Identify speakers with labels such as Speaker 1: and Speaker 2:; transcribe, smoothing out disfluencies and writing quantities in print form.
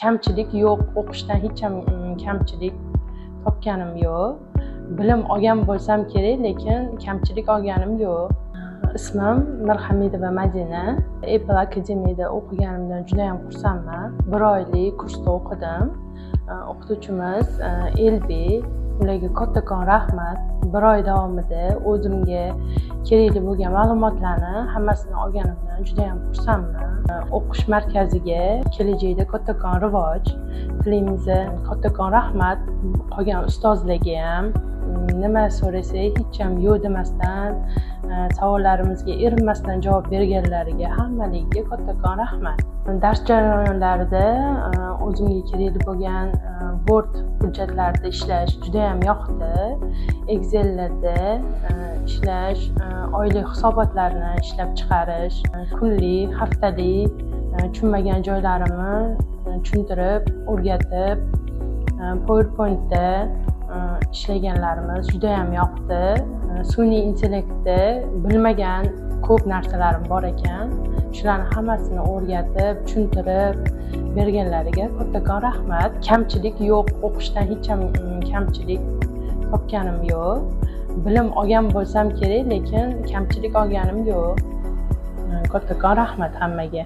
Speaker 1: Kamchilik yo'q, o'qishdan hech ham kamchilik topganim yo'q. Bilim olgan bo'lsam kerak, lekin kamchilik olganim yo'q. Ismim Mirhamidova Madina. Apple Akademiyada o'qiganimdan juda ham xursandman. 1 oylik kursda o'qidim. O'qituvchimiz Elbek, ularga kattakon rahmat. 1 oy davomida o'zimga kerakli bo'lgan ma'lumotlarni hammasini olganimdan juda ham xursandman. O'qish markaziga kelajakda kattakon rivoj tilaymiz. Kattakon rahmat qolgan ustozlarga ham. Nima so'rasak hech ham yo'q demasdan, savollarimizga erinmasdan javob berganlariga hammaligiga kattakon rahmat. Dars jarayonlarida o'zimga kerakli bo'lgan Word hujjatlarida ishlash juda ham yoqdi. Excel'larda ishlash, oylik hisobotlarni ishlab chiqarish, kunlik, haftalik tushunmagan joylarimni tushuntirib, o'rgatib, PowerPoint'da ishlaganlarimiz juda ham yoqdi. Sun'iy intellektda bilmagan ko'p narsalarim bor ekan. Shularni hammasini o'rgatib, tushuntirib berganlariga kattakon rahmat. Kamchilik yo'q, o'qishdan hech ham kamchilik topganim yo'q. Bilim olgan bo'lsam kerak, lekin kamchilik olganim yo'q. Kattakon rahmat hammaga.